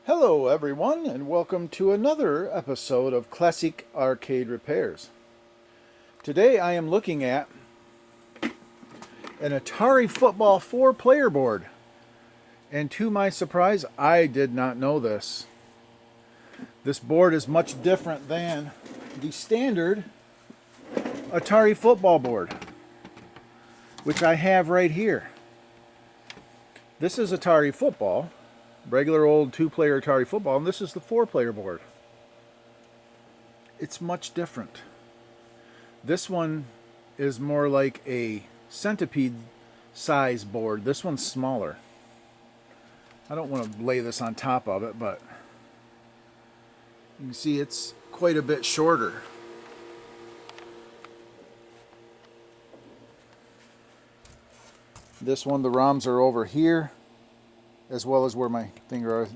Hello everyone and welcome to another episode of Classic Arcade Repairs. Today I am looking at an Atari Football 4-player board. And to my surprise, I did not know this. This board is much different than the standard Atari Football board, which I have right here. This is Atari Football, regular old 2-player Atari Football, and this is the 4-player board. It's much different. This one is more like a centipede size board. This one's smaller. I don't want to lay this on top of it, but you can see it's quite a bit shorter. This one, the ROMs are over here, as well as where my finger,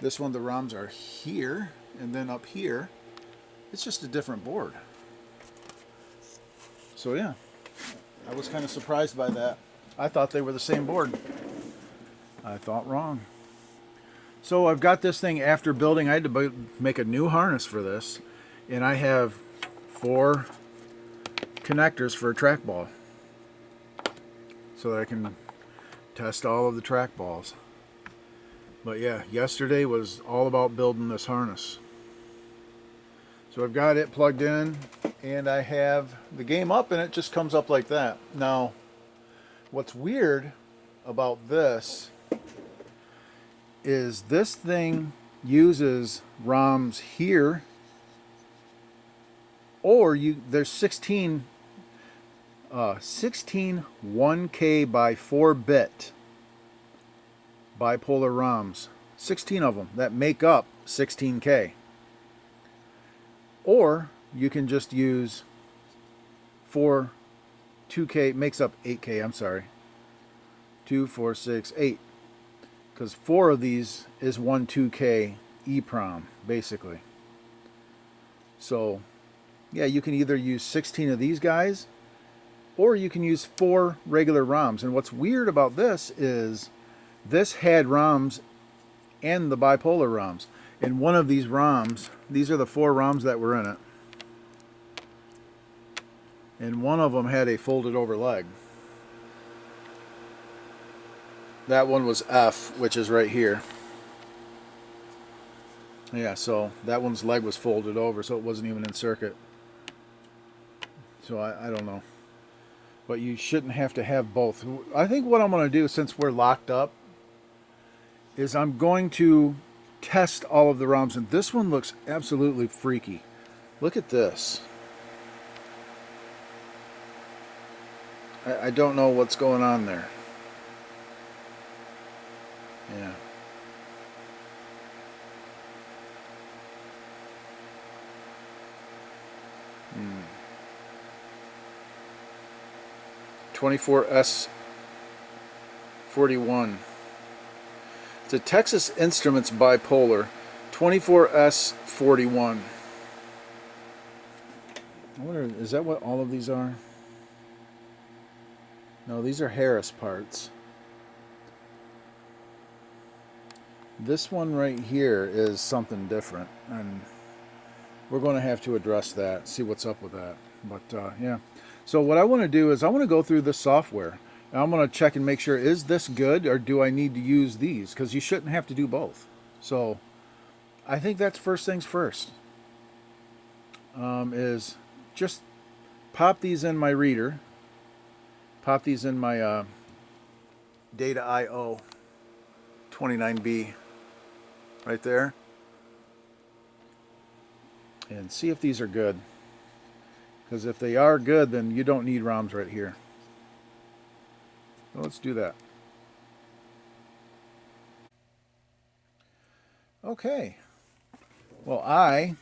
This one, the ROMs are here, and then up here. It's just a different board. So yeah, I was kind of surprised by that. I thought they were the same board. I thought wrong. So I've got this thing after building. I had to make a new harness for this, and I have 4 connectors for a trackball, so that I can test all of the trackballs. But yeah, yesterday was all about building this harness. So I've got it plugged in, and I have the game up, and it just comes up like that. Now, what's weird about this is this thing uses ROMs here, or there's 16 1K by 4-bit bipolar ROMs. 16 of them that make up 16K. Or you can just use 2K, makes up 8K, I'm sorry. 2, 4, 6, 8. Because 4 of these is 1 2K EEPROM, basically. So, yeah, you can either use 16 of these guys, or you can use 4 regular ROMs. And what's weird about this is this had ROMs and the bipolar ROMs. And one of these ROMs, these are the 4 ROMs that were in it. And one of them had a folded over leg. That one was F, which is right here. Yeah, so that one's leg was folded over, so it wasn't even in circuit. So I don't know. But you shouldn't have to have both. I think what I'm going to do, since we're locked up, is I'm going to test all of the ROMs. And this one looks absolutely freaky. Look at this. I don't know what's going on there. Yeah. 24S41. It's a Texas Instruments bipolar. 24S41. I wonder, is that what all of these are? No, these are Harris parts. This one right here is something different, and we're going to have to address that, see what's up with that. But yeah, so what I want to do is I want to go through this software, and I'm going to check and make sure, is this good, or do I need to use these? Because you shouldn't have to do both. So I think that's first things first, is just pop these in my reader, pop these in my Data IO 29B right there, and see if these are good. Because if they are good, then you don't need ROMs right here. So let's do that. Okay. Well, I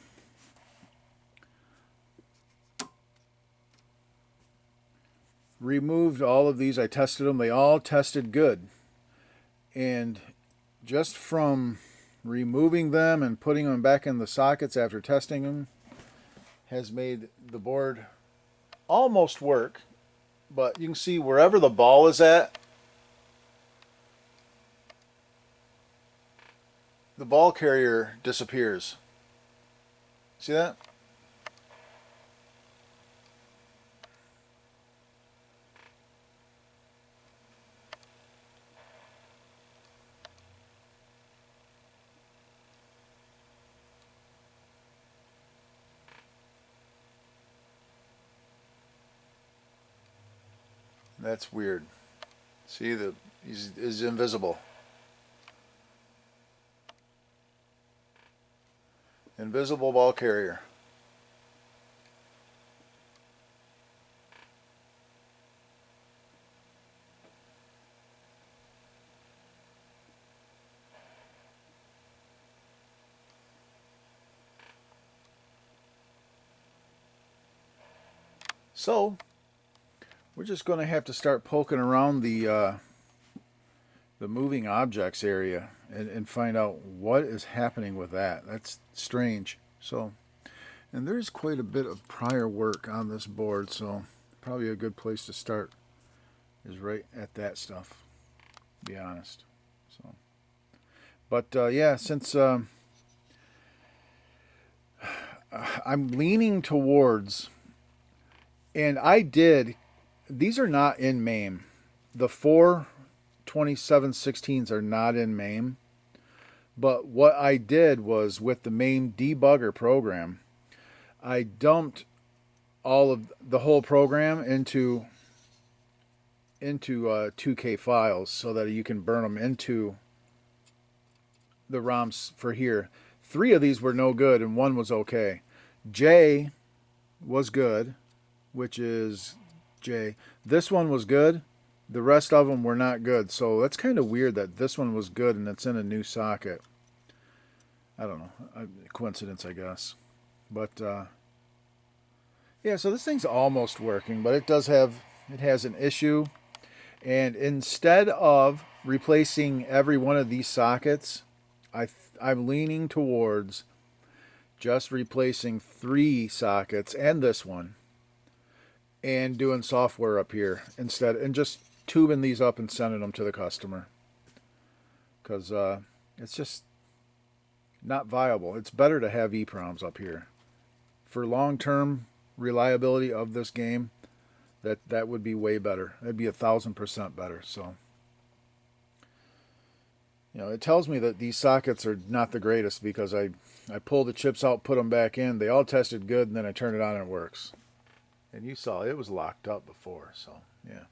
removed all of these. I tested them. They all tested good. And just from removing them and putting them back in the sockets after testing them has made the board almost work. But you can see wherever the ball is at, the ball carrier disappears. See that? That's weird. See, he's invisible. Invisible ball carrier. So we're just going to have to start poking around the moving objects area and find out what is happening with that. That's strange. So, and there's quite a bit of prior work on this board, so probably a good place to start is right at that stuff, to be honest. So, but yeah, since I'm leaning towards, and these are not in MAME. The 42716s are not in MAME. But what I did was, with the MAME debugger program, I dumped all of the whole program into 2K files so that you can burn them into the ROMs for here. 3 of these were no good and 1 was okay. J was good, which is J. This one was good. The rest of them were not good. So that's kind of weird that this one was good and it's in a new socket. I don't know. Coincidence, I guess. But yeah, so this thing's almost working, but it has an issue. And instead of replacing every one of these sockets, I'm leaning towards just replacing 3 sockets and this one, and doing software up here instead, and just tubing these up and sending them to the customer, because it's just not viable. It's better to have EPROMs up here for long-term reliability of this game. That would be way better. That'd be 1,000% better. So, it tells me that these sockets are not the greatest, because I pulled the chips out, put them back in. They all tested good, and then I turned it on and it works. And you saw it was locked up before, so yeah.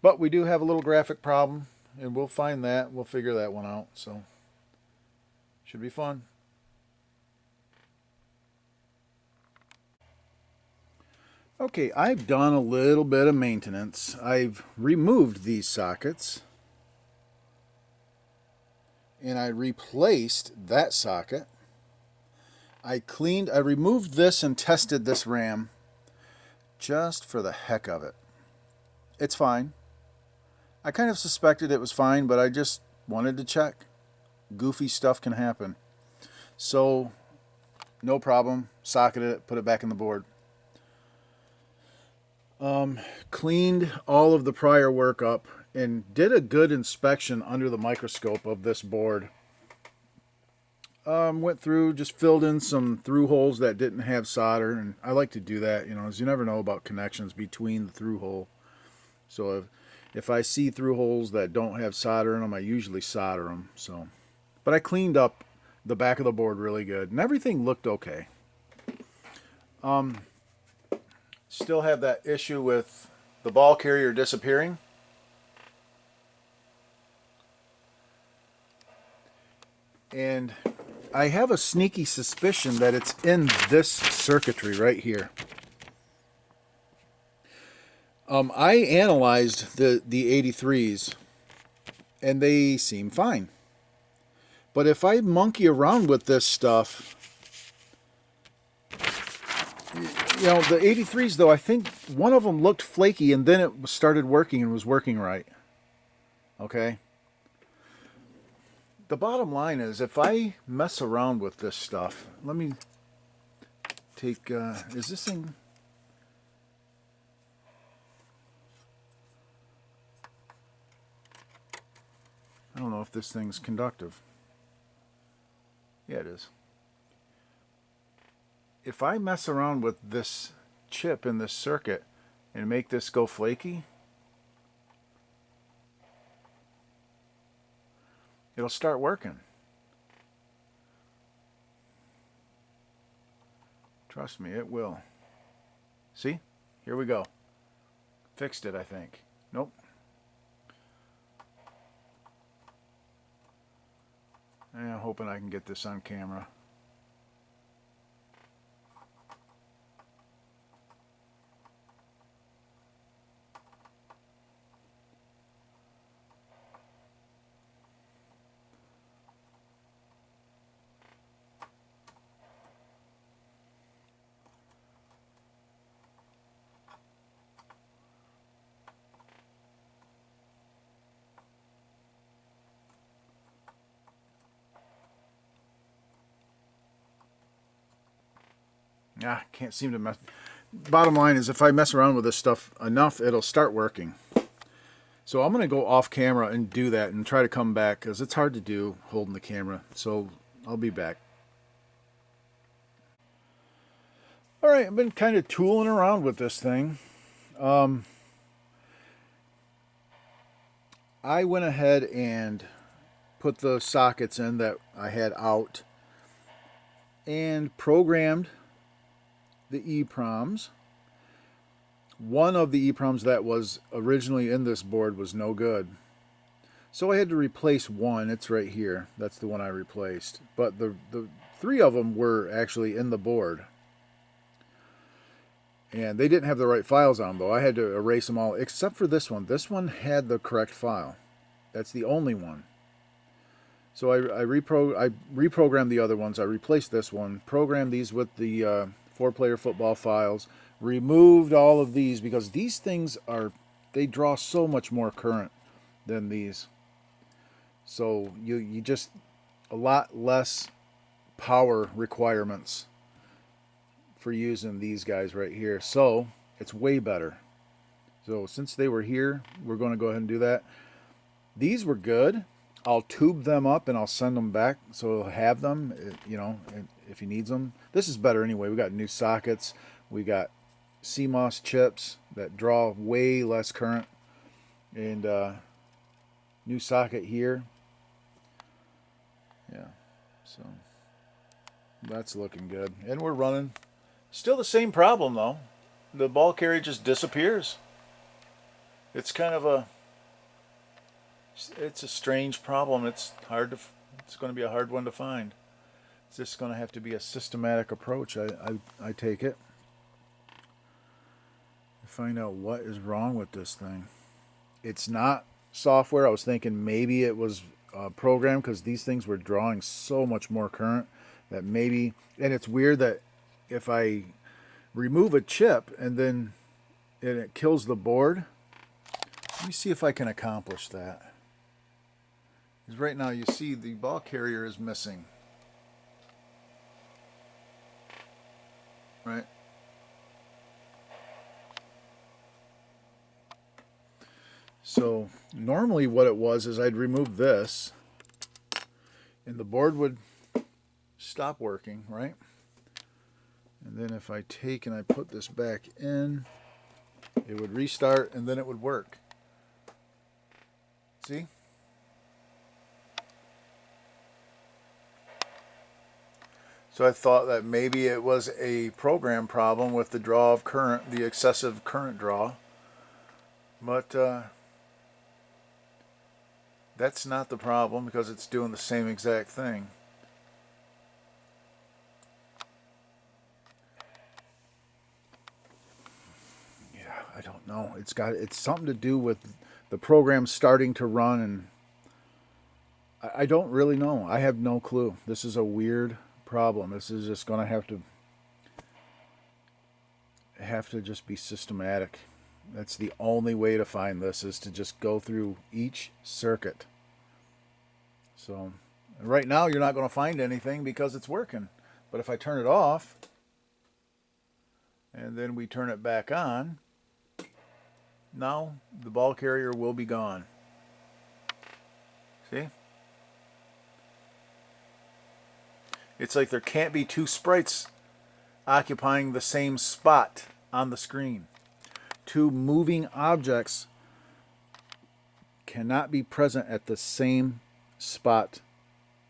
But we do have a little graphic problem, and we'll find that. We'll figure that one out, so should be fun. Okay, I've done a little bit of maintenance. I've removed these sockets, and I replaced that socket. I removed this and tested this RAM just for the heck of it. It's fine. I kind of suspected it was fine, but I just wanted to check. Goofy stuff can happen. So, no problem. Socketed it, put it back in the board. Cleaned all of the prior work up and did a good inspection under the microscope of this board. Went through, just filled in some through holes that didn't have solder, and I like to do that, as you never know about connections between the through hole. So if I see through holes that don't have solder in them, I usually solder them. So, but I cleaned up the back of the board really good, and everything looked okay. Still have that issue with the ball carrier disappearing. And I have a sneaky suspicion that it's in this circuitry right here. I analyzed the 83s, and they seem fine. But if I monkey around with this stuff, the 83s, though, I think one of them looked flaky, and then it started working and was working right. Okay? The bottom line is, if I mess around with this stuff, let me take, is this thing... I don't know if this thing's conductive. Yeah, it is. If I mess around with this chip in this circuit and make this go flaky, it'll start working. Trust me, it will. See? Here we go. Fixed it, I think. Nope. I'm hoping I can get this on camera. Can't seem to mess. Bottom line is, if I mess around with this stuff enough, it'll start working. So I'm going to go off camera and do that and try to come back, because it's hard to do holding the camera. So I'll be back. Alright, I've been kind of tooling around with this thing. I went ahead and put the sockets in that I had out and programmed the EEPROMs. One of the EEPROMs that was originally in this board was no good. So I had to replace one. It's right here. That's the one I replaced. But the three of them were actually in the board. And they didn't have the right files on them, though. I had to erase them all except for this one. This one had the correct file. That's the only one. So I reprogrammed the other ones. I replaced this one, programmed these with the 4-player football files, removed all of these because these things they draw so much more current than these. So you just a lot less power requirements for using these guys right here. So it's way better. So since they were here, we're going to go ahead and do that. These were good. I'll tube them up and I'll send them back so he'll have them, you know, if he needs them. This is better anyway. We got new sockets. We got CMOS chips that draw way less current. And new socket here. Yeah, so that's looking good. And we're running. Still the same problem though. The ball carrier just disappears. It's kind of it's a strange problem. It's going to be a hard one to find. It's just going to have to be a systematic approach, I take it. To find out what is wrong with this thing. It's not software. I was thinking maybe it was a program because these things were drawing so much more current that maybe, and it's weird that if I remove a chip and then it kills the board. Let me see if I can accomplish that. Because right now you see the ball carrier is missing. Right? So normally what it was is I'd remove this and the board would stop working, right? And then if I take and I put this back in, it would restart and then it would work. See? So I thought that maybe it was a program problem with the draw of current, the excessive current draw. But that's not the problem because it's doing the same exact thing. Yeah, I don't know. It's something to do with the program starting to run, and I don't really know. I have no clue. This is a weird problem. This is just going to have to just be systematic. That's the only way to find this, is to just go through each circuit. So right now you're not going to find anything because it's working. But if I turn it off and then we turn it back on, now the ball carrier will be gone. See? It's like there can't be two sprites occupying the same spot on the screen. Two moving objects cannot be present at the same spot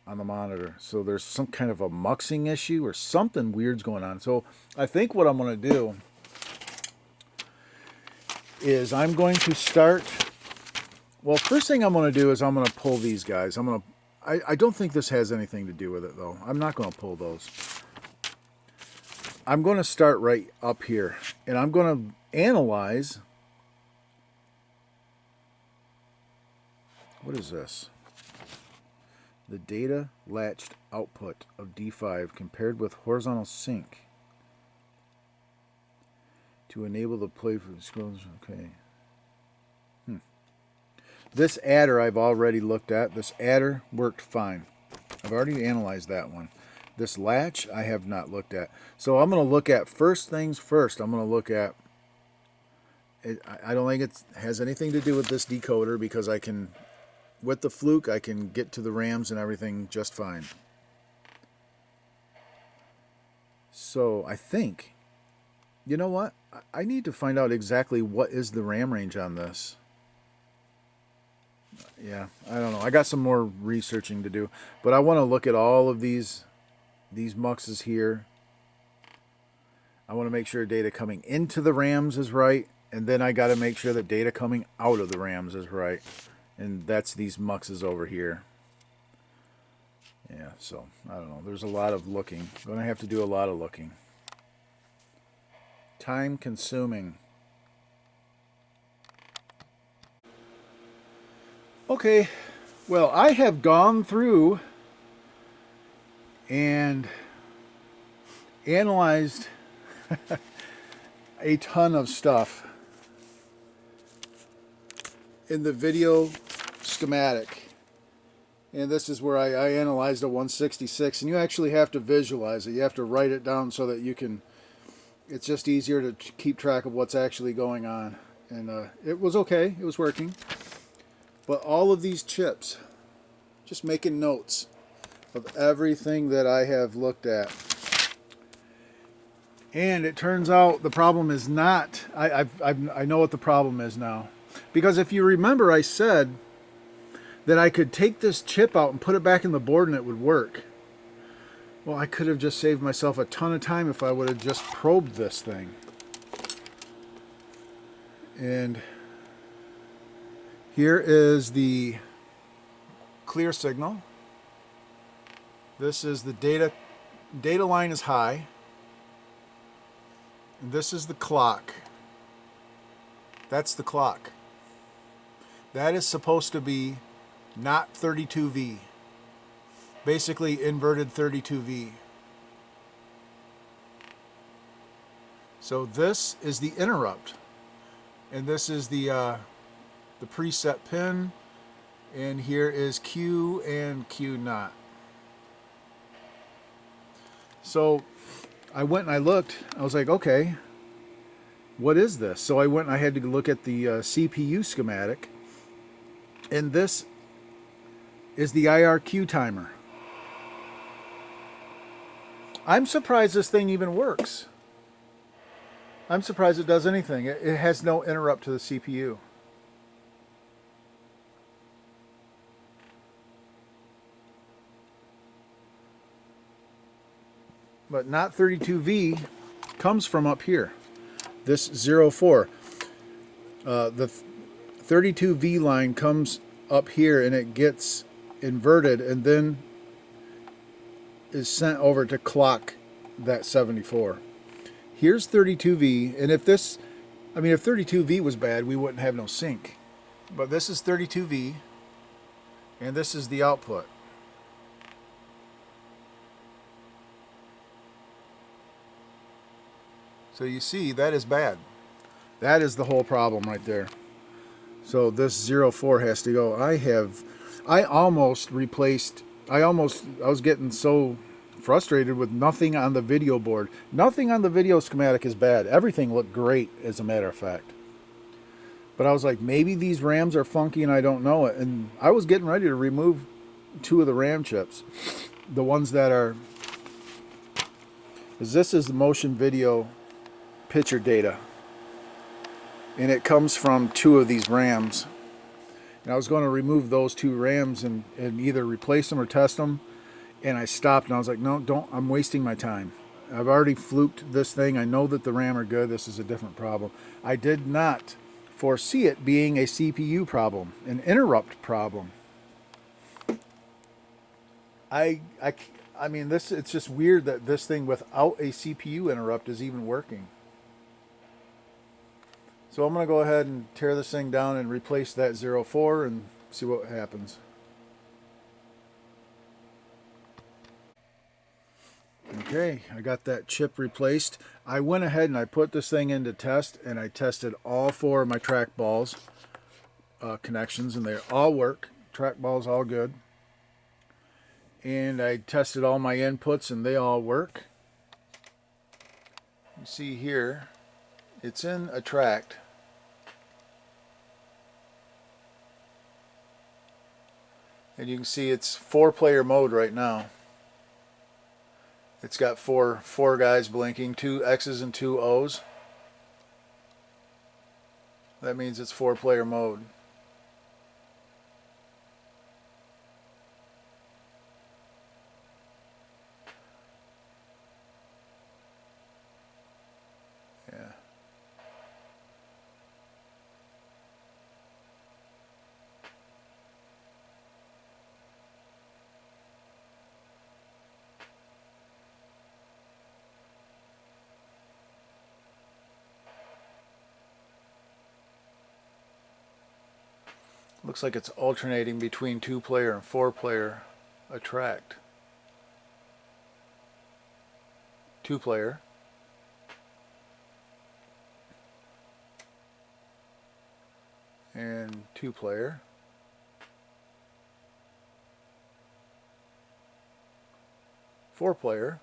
on the monitor. So there's some kind of a muxing issue or something weird's going on. So I think what I'm going to do is I'm going to start, well, first thing I'm going to do is I'm going to pull these guys. I don't think this has anything to do with it though. I'm not going to pull those. I'm going to start right up here and I'm going to analyze. What is this? The data latched output of D5 compared with horizontal sync to enable the play for the scrolls. Okay. This adder I've already looked at. This adder worked fine. I've already analyzed that one. This latch I have not looked at. So I'm going to look at first things first. I'm going to look at I don't think it has anything to do with this decoder because I can, with the fluke, I can get to the RAMs and everything just fine. So I think, you know what? I need to find out exactly what is the RAM range on this. Yeah, I don't know. I got some more researching to do, but I want to look at all of these muxes here. I want to make sure data coming into the RAMs is right, and then I got to make sure that data coming out of the RAMs is right, and that's these muxes over here. Yeah, so I don't know. There's a lot of looking. I'm going to have to do a lot of looking. Time consuming. Okay, well, I have gone through and analyzed a ton of stuff in the video schematic. And this is where I analyzed a 166, and you actually have to visualize it. You have to write it down so that you can, it's just easier to keep track of what's actually going on. And it was okay, it was working. But all of these chips, just making notes of everything that I have looked at. And it turns out the problem is not, I know what the problem is now. Because if you remember, I said that I could take this chip out and put it back in the board and it would work. Well, I could have just saved myself a ton of time if I would have just probed this thing. And here is the clear signal. This is the data line is high. And this is the clock. That's the clock. That is supposed to be not 32V. Basically inverted 32V. So this is the interrupt. And this is the preset pin, and here is Q and Q naught. So I went and I looked. I was like, okay, what is this? So I went and I had to look at the CPU schematic, and this is the IRQ timer. I'm surprised this thing even works. I'm surprised it does anything. It has no interrupt to the CPU. But not 32V comes from up here. This 04. The 32V line comes up here and it gets inverted and then is sent over to clock that 74. Here's 32V, and if 32V was bad, we wouldn't have no sync. But this is 32V, and this is the output. So you see, that is bad. That is the whole problem right there. So this 04 has to go. I was getting so frustrated with nothing on the video board. Nothing on the video schematic is bad. Everything looked great, as a matter of fact. But I was like, maybe these RAMs are funky and I don't know it. And I was getting ready to remove 2 of the RAM chips. The ones that are is this is the motion video picture data, and it comes from 2 of these RAMs. And I was going to remove those 2 RAMs and either replace them or test them, and I stopped and I was like, no, don't, I'm wasting my time. I've already fluked this thing. I know that the RAM are good. This is a different problem. I did not foresee it being a CPU problem, an interrupt problem. I mean, it's just weird that this thing without a CPU interrupt is even working. So I'm going to go ahead and tear this thing down and replace that 04 and see what happens. Okay, I got that chip replaced. I went ahead and I put this thing into test, and I tested all 4 of my trackballs connections, and they all work. Trackball's all good. And I tested all my inputs, and they all work. You see here, it's in attract. And you can see it's 4-player mode right now. It's got four guys blinking, 2 X's and 2 O's. That means it's 4-player mode. Yeah. Looks like it's alternating between 2-player and 4-player attract. 2-player. And 2-player. 4-player.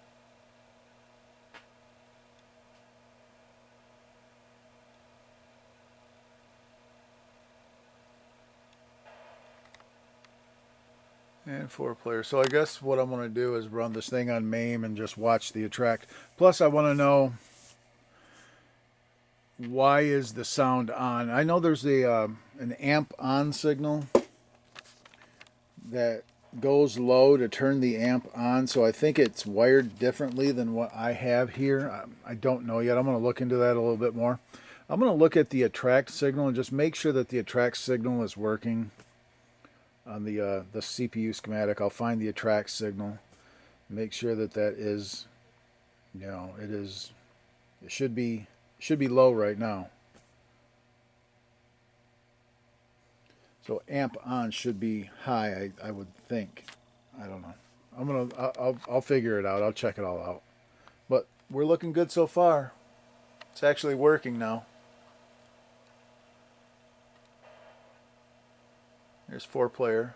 And 4-player. So I guess what I'm going to do is run this thing on MAME and just watch the attract. Plus I want to know, why is the sound on? I know there's an amp on signal that goes low to turn the amp on, so I think it's wired differently than what I have here. I don't know yet. I'm going to look into that a little bit more. I'm going to look at the attract signal and just make sure that the attract signal is working on the CPU schematic. I'll find the attract signal, make sure that that is, you know, it should be low right now. So amp on should be high, I would think. I don't know. I'll figure it out. I'll check it all out. But we're looking good so far. It's actually working now. There's 4-player.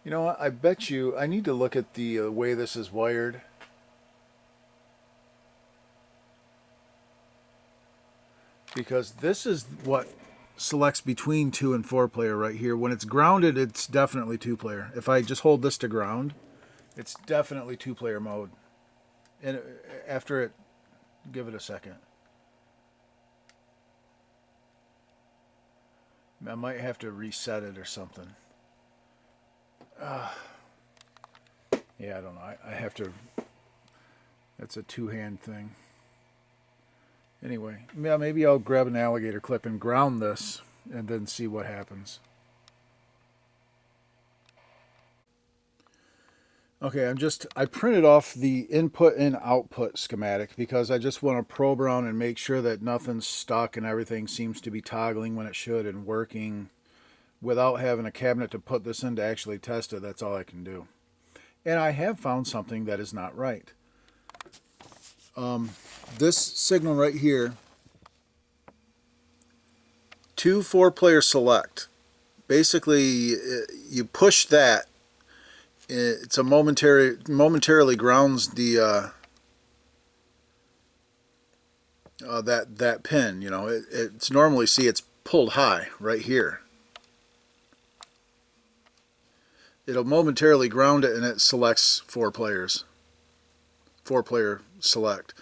You know what? I bet you I need to look at the way this is wired. Because this is what selects between 2 and 4-player right here. When it's grounded, it's definitely 2-player. If I just hold this to ground, it's definitely 2-player mode. And after it, give it a second. I might have to reset it or something. Yeah, I don't know. I have to. That's a 2-hand thing. Anyway, yeah, maybe I'll grab an alligator clip and ground this and then see what happens. Okay, I printed off the input and output schematic because I just want to probe around and make sure that nothing's stuck and everything seems to be toggling when it should and working without having a cabinet to put this in to actually test it. That's all I can do. And I have found something that is not right. This signal right here, 2 4-player select. Basically, you push that. It's a momentarily grounds the that pin. You know, it's normally, see, it's pulled high right here. it'll momentarily ground it and it selects 4 players. 4-player select.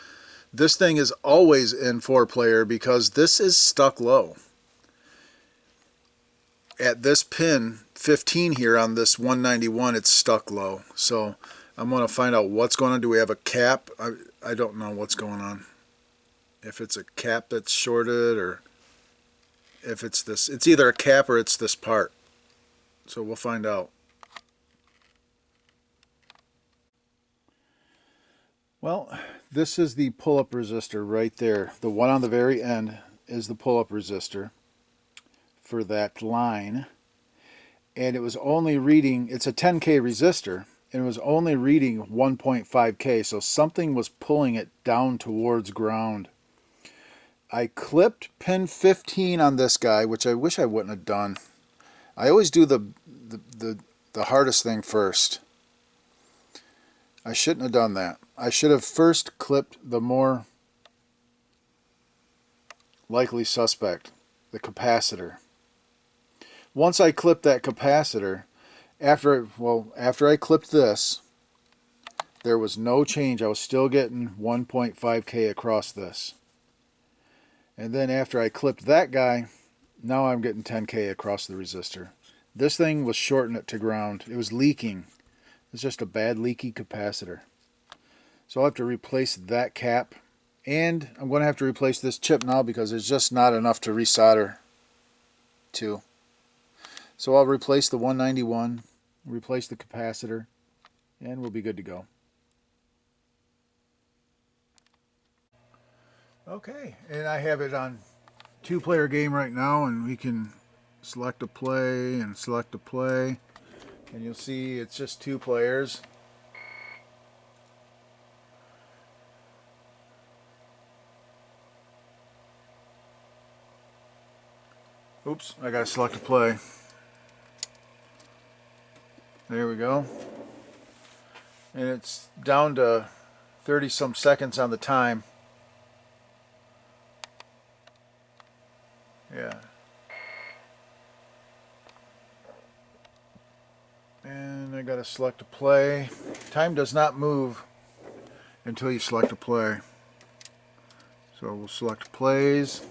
This thing is always in 4-player because this is stuck low. At this pin 15 here on this 191, it's stuck low. So I'm going to find out what's going on. Do we have a cap? I don't know what's going on. If it's a cap that's shorted, or if it's this. It's either a cap or it's this part. So we'll find out. Well, this is the pull-up resistor right there. The one on the very end is the pull-up resistor for that line. And it was only reading, it's a 10K resistor, and it was only reading 1.5K, so something was pulling it down towards ground. I clipped pin 15 on this guy, which I wish I wouldn't have done. I always do the hardest thing first. I shouldn't have done that. I should have first clipped the more likely suspect, the capacitor. Once I clipped that capacitor, after I clipped this, there was no change. I was still getting 1.5K across this. And then after I clipped that guy, now I'm getting 10K across the resistor. This thing was shorting it to ground. It was leaking. It's just a bad leaky capacitor. So I'll have to replace that cap, and I'm going to have to replace this chip now because there's just not enough to resolder to. So I'll replace the 191, replace the capacitor, and we'll be good to go. Okay, and I have it on 2-player game right now, and we can select a play and select a play. And you'll see it's just 2 players. Oops, I gotta select a play. There we go. And it's down to 30 some seconds on the time. Yeah. And I gotta select a play. Time does not move until you select a play. So we'll select plays.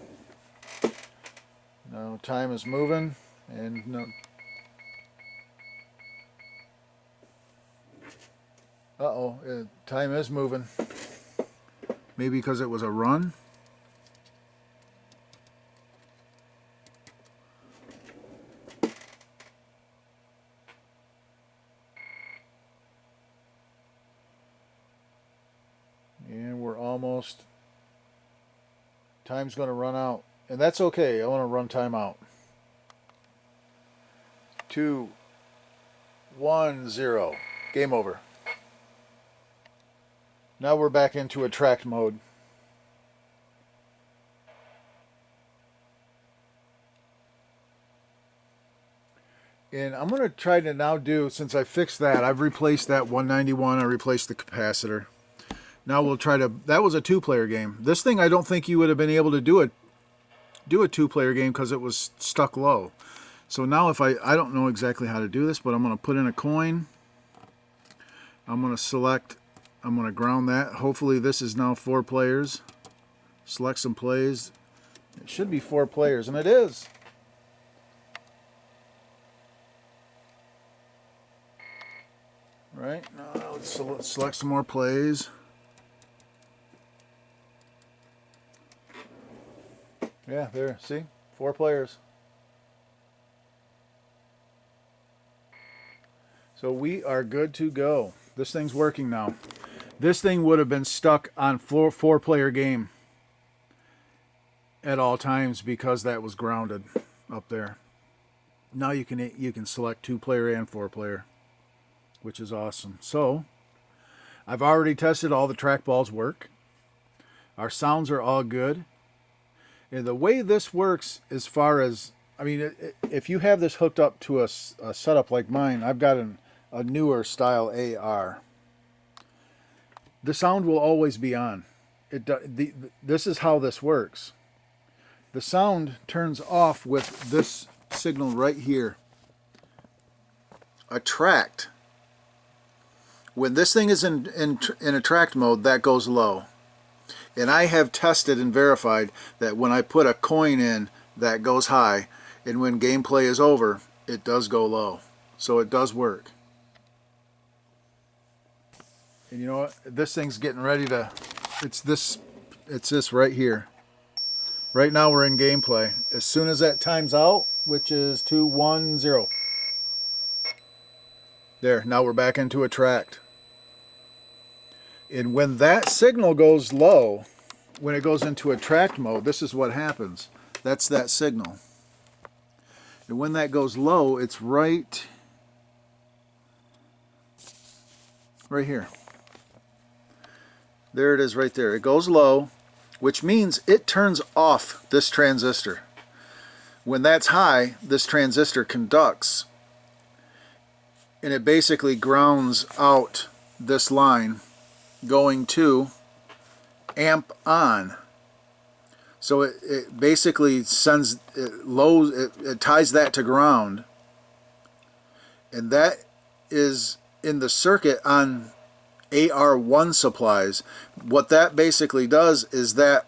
Now time is moving, and no. Uh-oh, time is moving. Maybe because it was a run. And we're almost, time's going to run out. And that's okay, I want to run time out. 2, 1, 0. Game over. Now we're back into attract mode. And I'm going to try to now do, since I fixed that, I've replaced that 191, I replaced the capacitor. Now we'll try to, that was a 2-player game. This thing I don't think you would have been able to do a 2-player game because it was stuck low. So now if I don't know exactly how to do this, but I'm going to put in a coin. I'm going to select, I'm going to ground that. Hopefully this is now 4 players. Select some plays. It should be 4 players, and it is. Right, now let's select some more plays. Yeah, there, see? 4 players. So we are good to go. This thing's working now. This thing would have been stuck on 4-player game at all times because that was grounded up there. Now you can select 2-player and 4-player, which is awesome. So I've already tested all the trackballs work. Our sounds are all good. And the way this works, as far as, I mean, if you have this hooked up to a setup like mine, I've got a newer style AR. The sound will always be on. This is how this works. The sound turns off with this signal right here attract. When this thing is in attract mode, that goes low. And I have tested and verified that when I put a coin in, that goes high. And when gameplay is over, it does go low. So it does work. And you know what? This thing's getting ready to... It's this right here. Right now we're in gameplay. As soon as that times out, which is 2-1-0. There, now we're back into attract. And when that signal goes low, when it goes into attract mode, this is what happens. That's that signal. And when that goes low, it's right here. There it is right there. It goes low, which means it turns off this transistor. When that's high, this transistor conducts, and it basically grounds out this line going to amp on. So it basically sends it ties that to ground, and that is in the circuit on AR1 supplies. What that basically does is that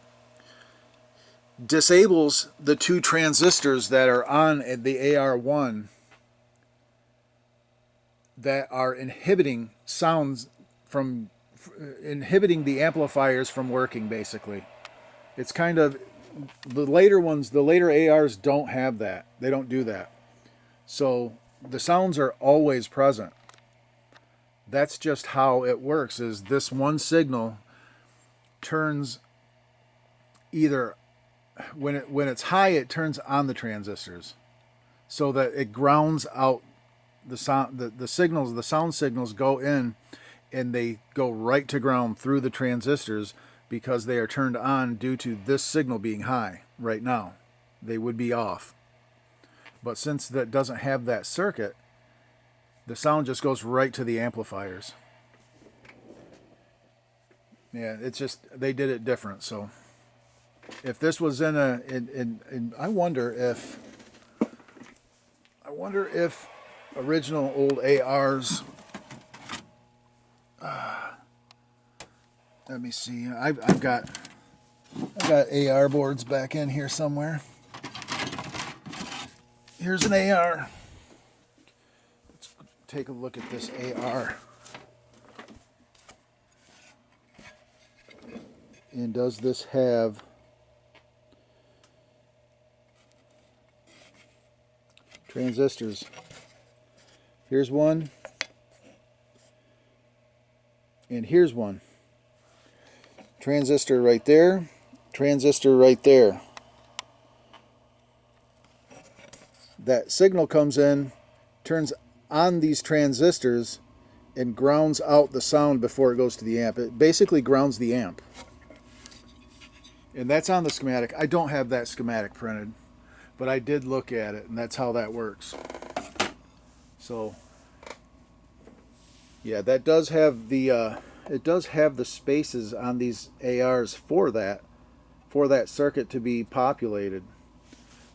disables the two transistors that are on the AR1 that are inhibiting sounds from inhibiting the amplifiers from working. Basically, it's kind of the later ones, the later ARs don't have that. They don't do that. So the sounds are always present. That's just how it works, is this one signal turns either when it's high, it turns on the transistors so that it grounds out the sound. The signals, the sound signals go in and they go right to ground through the transistors because they are turned on due to this signal being high. Right now they would be off, but since that doesn't have that circuit, the sound just goes right to the amplifiers. Yeah, it's just they did it different. So if this was in I wonder if original old ARs. Let me see. I've got AR boards back in here somewhere. Here's an AR. Let's take a look at this AR. And does this have transistors? Here's one. And here's one. Transistor right there. Transistor right there. That signal comes in, turns on these transistors, and grounds out the sound before it goes to the amp. It basically grounds the amp. And that's on the schematic. I don't have that schematic printed, but I did look at it, and that's how that works. So yeah, that does have the it does have the spaces on these ARs for that circuit to be populated.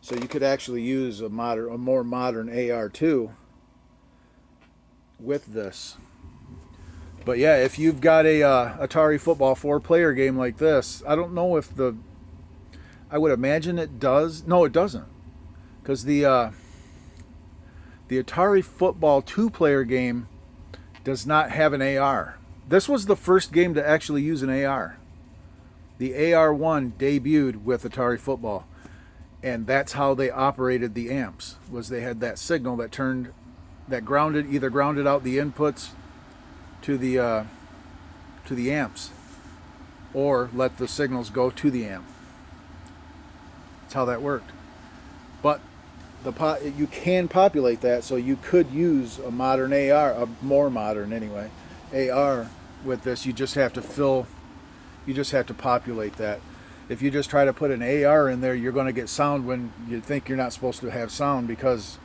So you could actually use a more modern AR2 with this. But yeah, if you've got a Atari football 4-player game like this, I don't know if I would imagine it does. No, it doesn't, because the Atari football 2-player game does not have an AR. This was the first game to actually use an AR. The AR1 debuted with Atari football, and that's how they operated the amps. Was they had that signal that either grounded out the inputs to the amps, or let the signals go to the amp. That's how that worked. But you can populate that, so you could use a modern AR, a more modern anyway, AR with this. You just have to populate that. If you just try to put an AR in there, you're going to get sound when you think you're not supposed to have sound, because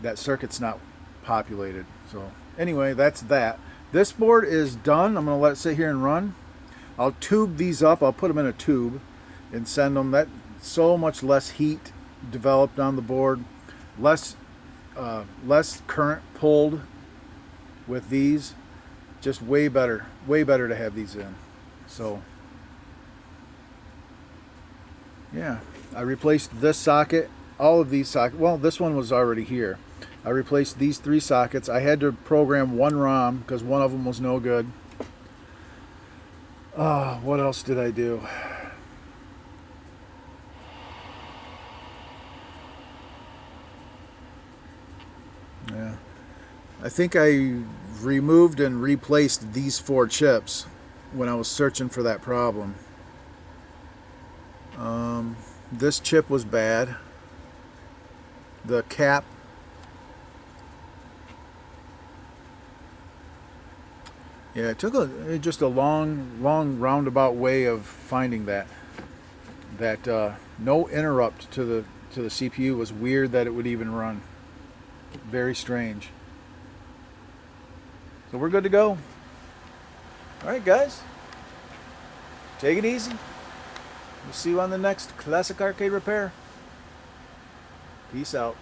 that circuit's not populated. So anyway, that's that. This board is done. I'm going to let it sit here and run. I'll tube these up. I'll put them in a tube and send them. That so much less heat developed on the board, less less current pulled with these. Just way better to have these in. So yeah, I replaced this socket, all of these sockets. Well, this one was already here. I replaced these 3 sockets. I had to program 1 ROM because one of them was no good. What else did I do? Yeah, I think I removed and replaced these 4 chips when I was searching for that problem. This chip was bad. The cap. Yeah, it took just a long roundabout way of finding that. No interrupt to the CPU was weird that it would even run. Very strange. So we're good to go. All right, guys. Take it easy. We'll see you on the next Classic Arcade Repair. Peace out.